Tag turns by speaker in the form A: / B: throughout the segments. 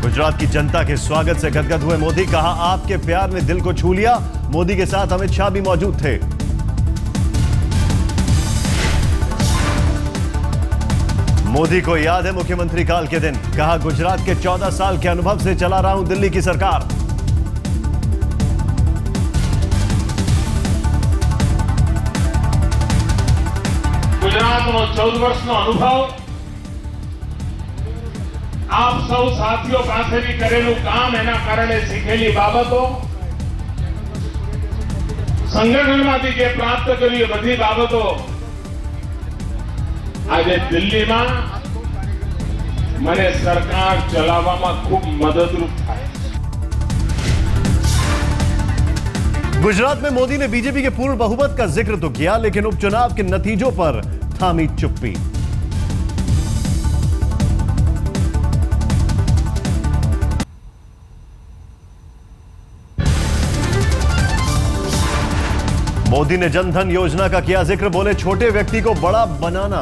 A: गुजरात की जनता के स्वागत से गदगद हुए मोदी। कहा, आपके प्यार ने दिल को छू लिया। मोदी के साथ अमित शाह भी मौजूद थे। मोदी को याद है मुख्यमंत्री काल के दिन। कहा, गुजरात के 14 साल के अनुभव से चला रहा हूं दिल्ली की सरकार।
B: ગુજરાતનો 14 વર્ષનો અનુભવ આપ સૌ સાથીઓ પાસેથી કરેલું કામ, એના કારણે શીખેલી બાબતો, સંગઠનમાંથી જે પ્રાપ્ત કર્યું એ બધી બાબતો આજે દિલ્હીમાં મને સરકાર ચલાવવામાં ખૂબ મદદરૂપ થાય।
A: गुजरात में मोदी ने बीजेपी के पूर्ण बहुमत का जिक्र तो किया, लेकिन उपचुनाव के नतीजों पर थामी चुप्पी। मोदी ने जनधन योजना का किया जिक्र। बोले, छोटे व्यक्ति को बड़ा बनाना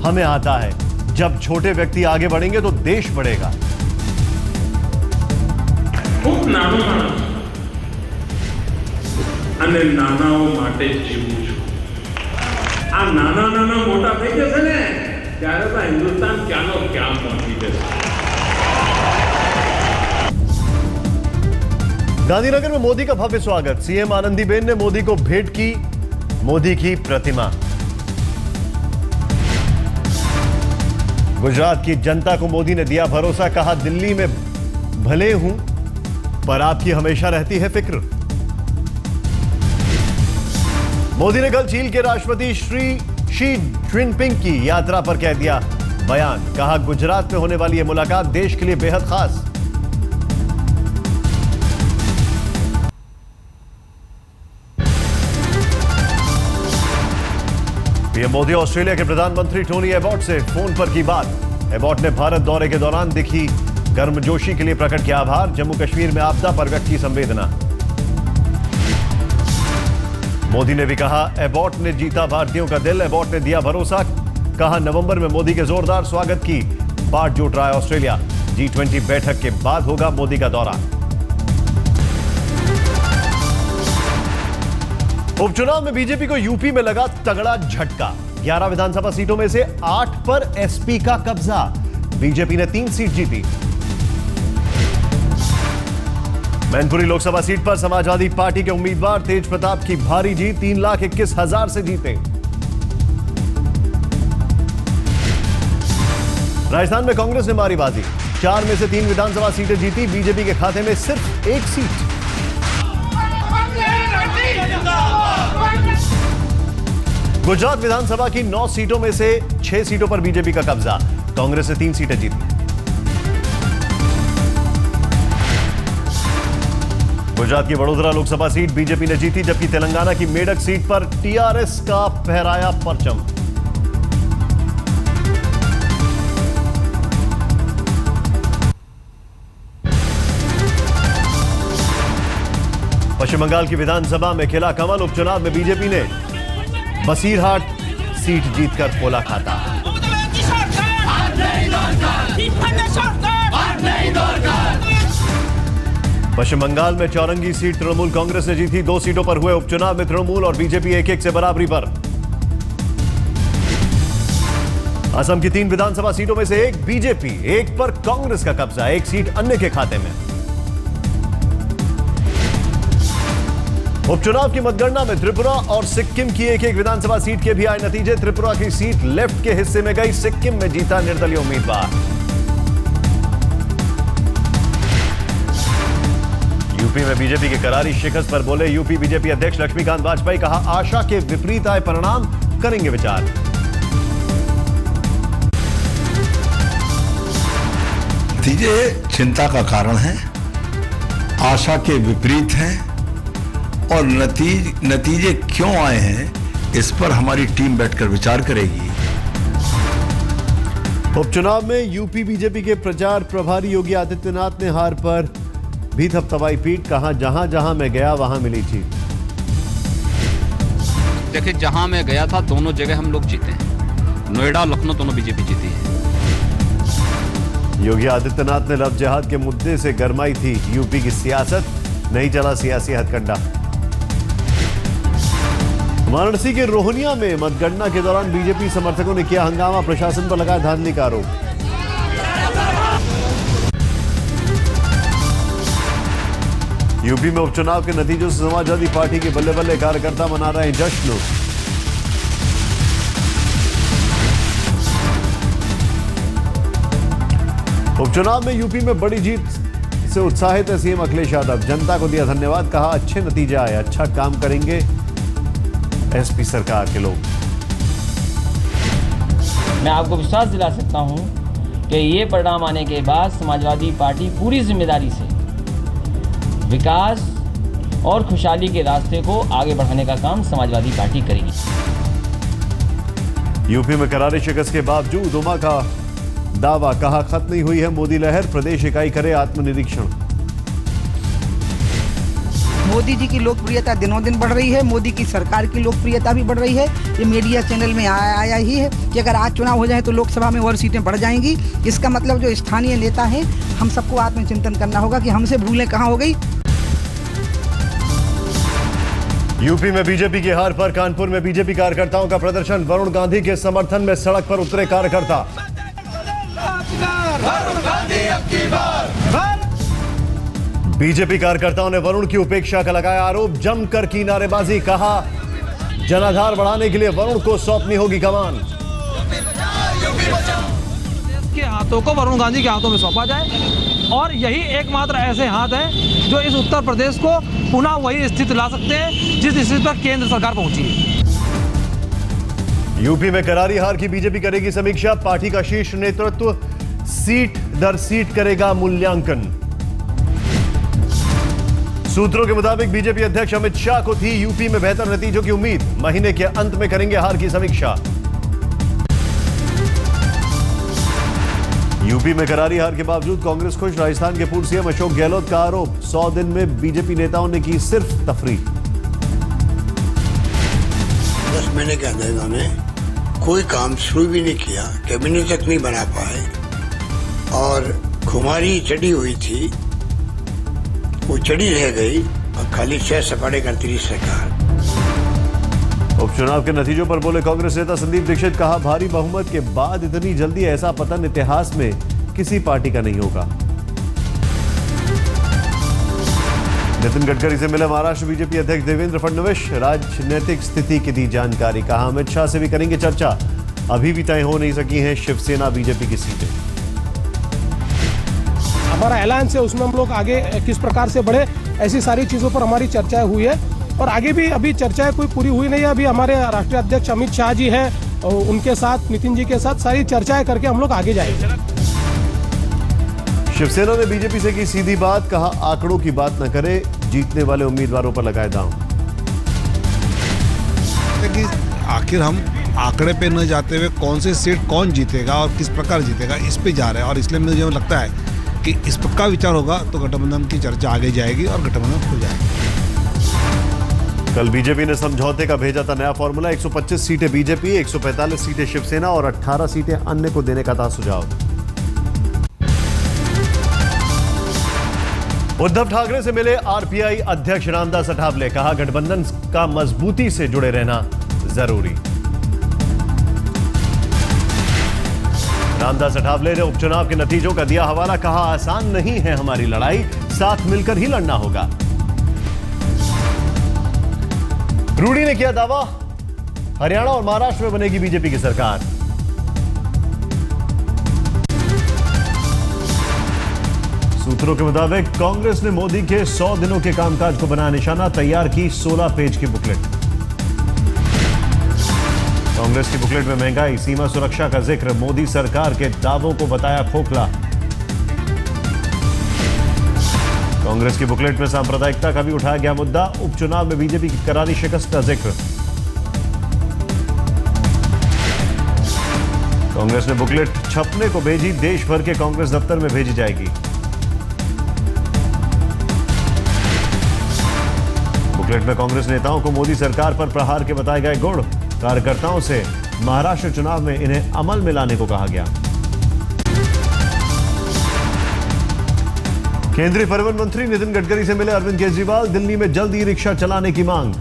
A: हमें आता है। जब छोटे व्यक्ति आगे बढ़ेंगे तो देश बढ़ेगा।
B: અને નાનાઓ માટે જીવું છું। આ નાના નાના મોટા થઈ જશે ને ત્યારે તો હિન્દુસ્તાન ક્યાંનો ક્યાં પહોંચી જશે।
A: गांधीनगर में मोदी का भव्य स्वागत। सीएम आनंदीबेन ने मोदी को भेंट की मोदी की प्रतिमा। गुजरात की जनता को मोदी ने दिया भरोसा। कहा, दिल्ली में भले हूं पर आपकी हमेशा रहती है फिक्र। मोदी ने कल चीन के राष्ट्रपति शी जिनपिंग की यात्रा पर कह दिया बयान। कहा, गुजरात में होने वाली यह मुलाकात देश के लिए बेहद खास। पीएम मोदी ऑस्ट्रेलिया के प्रधानमंत्री टोनी एबॉट से फोन पर की बात। एबॉट ने भारत दौरे के दौरान दिखी गर्मजोशी के लिए प्रकट किया आभार। जम्मू कश्मीर में आपदा पर व्यक्त की संवेदना। मोदी ने भी कहा, एबॉट ने जीता भारतीयों का दिल। एबॉट ने दिया भरोसा। कहा, नवंबर में मोदी के जोरदार स्वागत की बाट जोड़ रहा है ऑस्ट्रेलिया। G20 बैठक के बाद होगा मोदी का दौरा। उपचुनाव में बीजेपी को यूपी में लगा तगड़ा झटका। 11 विधानसभा सीटों में से 8 पर एसपी का कब्जा। बीजेपी ने 3 सीट जीती। मैनपुरी लोकसभा सीट पर समाजवादी पार्टी के उम्मीदवार तेज प्रताप की भारी जीत। 3,21,000 से जीते। राजस्थान में कांग्रेस ने मारी बाजी। 4 में से 3 विधानसभा सीटें जीती। बीजेपी के खाते में सिर्फ 1 सीट। गुजरात विधानसभा की 9 सीटों में से 6 सीटों पर बीजेपी का कब्जा। कांग्रेस ने 3 सीटें जीती। गुजरात की वडोदरा लोकसभा सीट बीजेपी ने जीती, जबकि तेलंगाना की मेडक सीट पर टीआरएस का फहराया परचम। पश्चिम बंगाल की विधानसभा में खिला कमल। उपचुनाव में बीजेपी ने बसीरहाट सीट जीतकर खोला खाता। पश्चिम बंगाल में चौरंगी सीट तृणमूल कांग्रेस ने जीती। 2 सीटों पर हुए उपचुनाव में तृणमूल और बीजेपी 1-1 से बराबरी पर। असम की 3 विधानसभा सीटों में से 1 बीजेपी, 1 पर कांग्रेस का कब्जा। 1 सीट अन्य के खाते में। उपचुनाव की मतगणना में त्रिपुरा और सिक्किम की 1-1 विधानसभा सीट के भी आए नतीजे। त्रिपुरा की सीट लेफ्ट के हिस्से में गई। सिक्किम में जीता निर्दलीय उम्मीदवार। यूपी में बीजेपी के करारी शिकस्त पर बोले यूपी बीजेपी अध्यक्ष लक्ष्मीकांत वाजपेयी। कहा, आशा के विपरीत आए परिणाम, करेंगे विचार।
C: नतीजे चिंता का कारण है, आशा के विपरीत हैं और नतीजे क्यों आए हैं इस पर हमारी टीम बैठकर विचार करेगी।
A: उपचुनाव में यूपी बीजेपी के प्रचार प्रभारी योगी आदित्यनाथ ने हार पर भी थपथपाई पीठ। कहा, जहां जहां मैं गया वहां मिली जीत।
D: देखिए, जहां मैं गया था दोनों जगह हम लोग जीते हैं। नोएडा, लखनऊ दोनों बीजेपी जीती है।
A: योगी आदित्यनाथ ने लव जिहाद के मुद्दे से गरमाई थी यूपी की सियासत, नहीं चला सियासी हथकंडा। वाराणसी के रोहनिया में मतगणना के दौरान बीजेपी समर्थकों ने किया हंगामा, प्रशासन पर लगाया धांधली का आरोप। यूपी में उपचुनाव के नतीजों से समाजवादी पार्टी के बल्ले बल्ले कार्यकर्ता मना रहे हैं जश्न। उपचुनाव में यूपी में बड़ी जीत से उत्साहित है सीएम अखिलेश यादव, जनता को दिया धन्यवाद, कहा अच्छे नतीजे आए, अच्छा काम करेंगे एसपी सरकार के लोग।
E: मैं आपको विश्वास दिला सकता हूं कि ये परिणाम आने के बाद समाजवादी पार्टी पूरी जिम्मेदारी से विकास और खुशहाली के रास्ते को आगे बढ़ाने का काम समाजवादी पार्टी करेगी।
A: यूपी में करारी शिकस्त के बावजूद उमा का दावा, कहा खत्म नहीं हुई है मोदी लहर, प्रदेश इकाई करे आत्मनिरीक्षण।
F: मोदी जी की लोकप्रियता दिनों दिन बढ़ रही है, मोदी की सरकार की लोकप्रियता भी बढ़ रही है। ये मीडिया चैनल में आया ही है कि अगर आज चुनाव हो जाए तो लोकसभा में और सीटें बढ़ जाएंगी। इसका मतलब जो स्थानीय नेता हैं, हम सबको आत्मचिंतन करना होगा कि हमसे भूलें कहाँ हो गई।
A: यूपी में बीजेपी की हार पर कानपुर में बीजेपी कार्यकर्ताओं का प्रदर्शन, वरुण गांधी के समर्थन में सड़क पर उतरे कार्यकर्ता। बीजेपी कार्यकर्ताओं ने वरुण की उपेक्षा का लगाया आरोप, जमकर की नारेबाजी, कहा जनाधार बढ़ाने के लिए वरुण को सौंपनी होगी कमान।
G: के हाथों को वरुण गांधी के हाथों में सौंपा जाए और यही एकमात्र ऐसे हाथ हैं जो इस उत्तर प्रदेश को पुनः वही स्थिति ला सकते हैं जिस स्थिति पर केंद्र सरकार पहुंची है।
A: यूपी में करारी हार की बीजेपी करेगी समीक्षा, पार्टी का शीर्ष नेतृत्व सीट दर सीट करेगा मूल्यांकन। सूत्रों के मुताबिक बीजेपी अध्यक्ष अमित शाह को थी यूपी में बेहतर नतीजों की उम्मीद, महीने के अंत में करेंगे हार की समीक्षा। यूपी में करारी हार के बावजूद कांग्रेस खुश, राजस्थान के पूर्व सीएम अशोक गहलोत का आरोप, 100 दिन में बीजेपी नेताओं ने की सिर्फ तफरीक।
H: 10 महीने के अंदर इन्होंने कोई काम शुरू भी नहीं किया, कैबिनेट तक नहीं बना पाए और खुमारी चढ़ी हुई थी, वो चढ़ी रह गई और खाली 6 सपाटे करती रही सरकार।
A: उपचुनाव के नतीजों पर बोले कांग्रेस नेता संदीप दीक्षित, कहा भारी बहुमत के बाद इतनी जल्दी ऐसा पतन इतिहास में किसी पार्टी का नहीं होगा। नितिन गडकरी से मिले महाराष्ट्र बीजेपी अध्यक्ष देवेंद्र फडणवीस, राजनीतिक स्थिति की दी जानकारी, कहा अमित शाह से भी करेंगे चर्चा, अभी भी तय हो नहीं सकी हैं शिवसेना बीजेपी की सीटें।
I: हमारा ऐलान से उसमें हम लोग आगे किस प्रकार से बढ़े, ऐसी सारी चीज़ों पर हमारी चर्चाएं हुई है और आगे भी अभी चर्चाएं कोई पूरी हुई नहीं है। अभी हमारे राष्ट्रीय अध्यक्ष अमित शाह जी हैं और उनके साथ नितिन जी के साथ सारी चर्चाएं करके हम लोग आगे जाएंगे।
A: शिवसेना ने बीजेपी से की सीधी बात, कहा आंकड़ों की बात न करे, जीतने वाले उम्मीदवारों पर लगाए दांव।
J: आखिर हम आंकड़े पे न जाते हुए कौन से सीट कौन जीतेगा और किस प्रकार जीतेगा इस पे जा रहे हैं और इसलिए मुझे लगता है कि इस पक्का विचार होगा तो गठबंधन की चर्चा आगे जाएगी और गठबंधन हो जाएगी।
A: कल बीजेपी ने समझौते का भेजा था नया फॉर्मूला, 125 सीटें बीजेपी, 145 सीटें शिवसेना और 18 सीटें अन्य को देने का था सुझाव। उद्धव ठाकरे से मिले आरपीआई अध्यक्ष रामदास अठावले, कहा गठबंधन का मजबूती से जुड़े रहना जरूरी। रामदास अठावले ने उपचुनाव के नतीजों का दिया हवाला, कहा आसान नहीं है हमारी लड़ाई, साथ मिलकर ही लड़ना होगा। रूडी ने किया दावा, हरियाणा और महाराष्ट्र में बनेगी बीजेपी की सरकार। सूत्रों के मुताबिक कांग्रेस ने मोदी के 100 दिनों के कामकाज को बनाया निशाना, तैयार की 16 पेज की बुकलेट। कांग्रेस की बुकलेट में महंगाई, सीमा सुरक्षा का जिक्र, मोदी सरकार के दावों को बताया खोखला। कांग्रेस की बुकलेट में सांप्रदायिकता का भी उठाया गया मुद्दा, उपचुनाव में बीजेपी की करारी शिकस्त का जिक्र। कांग्रेस ने बुकलेट छपने को भेजी, देश भर के कांग्रेस दफ्तर में भेजी जाएगी। बुकलेट में कांग्रेस नेताओं को मोदी सरकार पर प्रहार के बताए गए गुण, कार्यकर्ताओं से महाराष्ट्र चुनाव में इन्हें अमल में लाने को कहा गया। केंद्रीय परिवहन मंत्री नितिन गडकरी से मिले अरविंद केजरीवाल, दिल्ली में जल्द ई रिक्शा चलाने की मांग।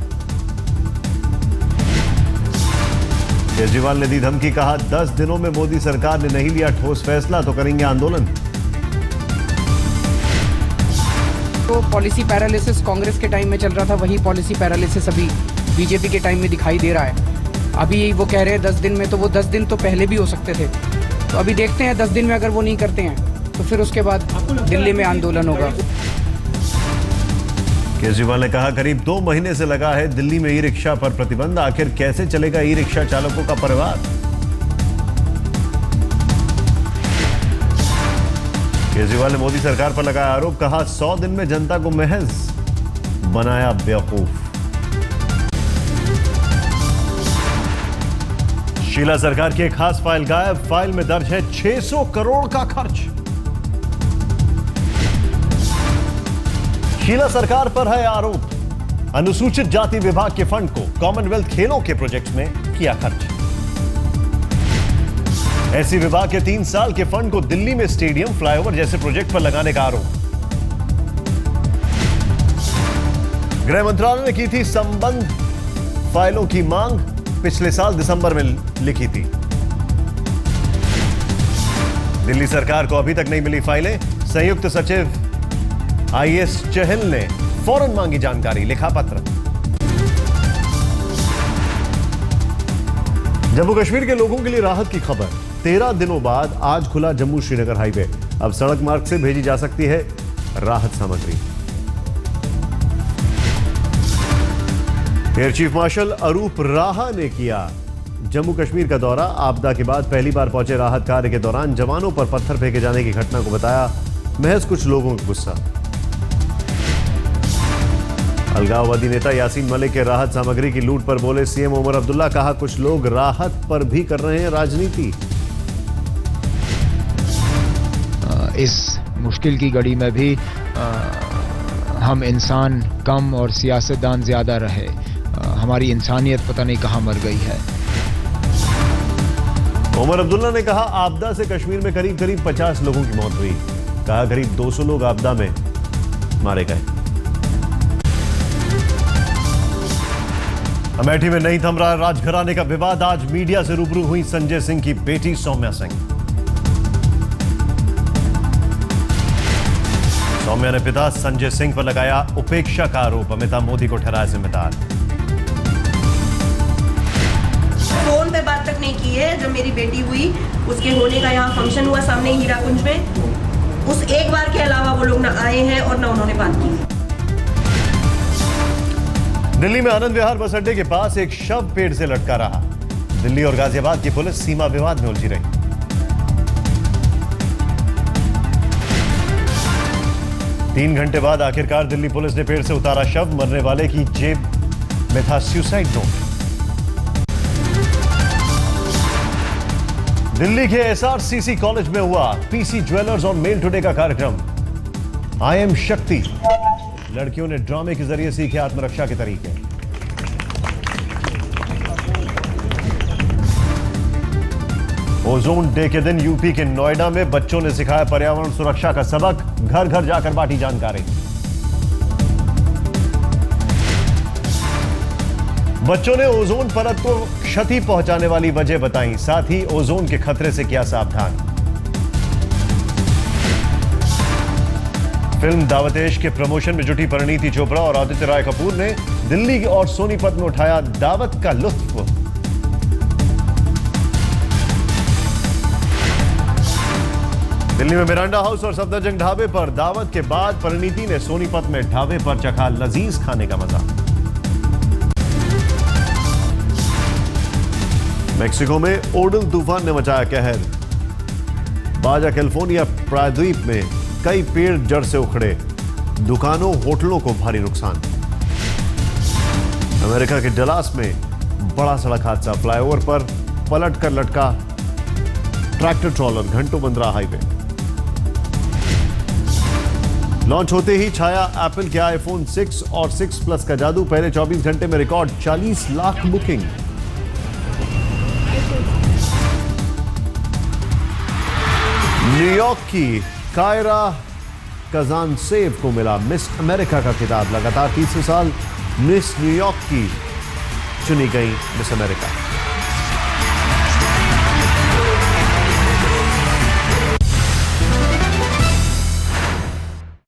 A: केजरीवाल ने दी धमकी, कहा 10 दिनों में मोदी सरकार ने नहीं लिया ठोस फैसला तो करेंगे आंदोलन।
F: तो पॉलिसी पैरालिसिस कांग्रेस के टाइम में चल रहा था, वही पॉलिसी पैरालिसिस अभी बीजेपी के टाइम में दिखाई दे रहा है। अभी वो कह रहे हैं 10 दिन में, तो वो 10 दिन तो पहले भी हो सकते थे। तो अभी देखते हैं 10 दिन में अगर वो नहीं करते हैं तो फिर उसके बाद दिल्ली में आंदोलन होगा।
A: केजरीवाल ने कहा करीब 2 महीने से लगा है दिल्ली में ई रिक्शा पर प्रतिबंध, आखिर कैसे चलेगा ई रिक्शा चालकों का परिवार। केजरीवाल ने मोदी सरकार पर लगाया आरोप, कहा 100 दिन में जनता को महज बनाया बेवकूफ। शीला सरकार की एक खास फाइल गायब, फाइल में दर्ज है 600 करोड़ का खर्च। शीला सरकार पर है आरोप, अनुसूचित जाति विभाग के फंड को कॉमनवेल्थ खेलों के प्रोजेक्ट में किया खर्च। ऐसी विभाग के 3 साल के फंड को दिल्ली में स्टेडियम, फ्लाईओवर जैसे प्रोजेक्ट पर लगाने का आरोप। गृह मंत्रालय ने की थी संबंध फाइलों की मांग, पिछले साल दिसंबर में लिखी थी। दिल्ली सरकार को अभी तक नहीं मिली फाइलें, संयुक्त सचिव आईएएस चहल ने फौरन मांगी जानकारी, लिखा पत्र। जम्मू कश्मीर के लोगों के लिए राहत की खबर, 13 दिनों बाद आज खुला जम्मू श्रीनगर हाईवे, अब सड़क मार्ग से भेजी जा सकती है राहत सामग्री। एयर चीफ मार्शल अरूप राहा ने किया जम्मू कश्मीर का दौरा, आपदा के बाद पहली बार पहुंचे राहत कार्य के दौरान जवानों पर पत्थर फेंके जाने की घटना को बताया महज कुछ लोगों का गुस्सा। अलगाववादी नेता यासीन मलिक के राहत सामग्री की लूट पर बोले सीएम उमर अब्दुल्ला, कहा कुछ लोग राहत पर भी कर रहे हैं राजनीति।
K: इस मुश्किल की घड़ी में भी हम इंसान कम और सियासतदान ज्यादा रहे, हमारी इंसानियत पता नहीं कहां मर गई है।
A: उमर अब्दुल्ला ने कहा आपदा से कश्मीर में करीब 50 लोगों की मौत हुई, कहा करीब 200 लोग आपदा में मारे गए। अमेठी में नहीं थम रहा राजघराने का विवाद, आज मीडिया से रूबरू हुई संजय सिंह की बेटी सौम्या सिंह। सौम्या ने पिता संजय सिंह पर लगाया उपेक्षा का आरोप, अमिताभ मोदी को ठहराया जिम्मेदार।
L: फोन पे बात तक नहीं की है। जब मेरी बेटी हुई, उसके होने का यहाँ फंक्शन हुआ सामने हीराकुंज में, उस एक बार के अलावा वो लोग ना आए हैं और ना उन्होंने बात की।
A: दिल्ली में आनंद विहार बस अड्डे के पास एक शव पेड़ से लटका रहा, दिल्ली और गाजियाबाद की पुलिस सीमा विवाद में उलझी रही। तीन घंटे बाद आखिरकार दिल्ली पुलिस ने पेड़ से उतारा शव, मरने वाले की जेब में था सुसाइड नोट। दिल्ली के एसआरसीसी कॉलेज में हुआ पीसी ज्वेलर्स और मेल टुडे का कार्यक्रम। आई एम शक्ति, लड़कियों ने ड्रामे के जरिए सीखे आत्मरक्षा के तरीके। ओजोन डे के दिन यूपी के नोएडा में बच्चों ने सिखाया पर्यावरण सुरक्षा का सबक, घर घर जाकर बांटी जानकारी। बच्चों ने ओजोन परत को क्षति पहुंचाने वाली वजह बताई, साथ ही ओजोन के खतरे से किया सावधान। फिल्म दावतेश के प्रमोशन में जुटी परिणीति चोपड़ा और आदित्य राय कपूर ने दिल्ली और सोनीपत में उठाया दावत का लुत्फ। दिल्ली में मिरांडा हाउस और सफदरजंग ढाबे पर दावत के बाद परिणीति ने सोनीपत में ढाबे पर चखा लजीज खाने का मजा। मेक्सिको में ओडल तूफान ने मचाया कहर, बाजा कैलिफोर्निया प्रायद्वीप में कई पेड़ जड़ से उखड़े, दुकानों होटलों को भारी नुकसान। अमेरिका के डलास में बड़ा सड़क हादसा, फ्लाईओवर पर पलट कर लटका ट्रैक्टर ट्रॉलर, घंटों बंद रहा हाईवे। लॉन्च होते ही छाया एप्पल के आईफोन 6 और 6 प्लस का जादू, पहले 24 घंटे में रिकॉर्ड 40 लाख बुकिंग। न्यूयॉर्क की कजानसेव को मिला मिस अमेरिका का खिताब। लगातार तीसरे साल मिस न्यूयॉर्क की चुनी गई मिस अमेरिका।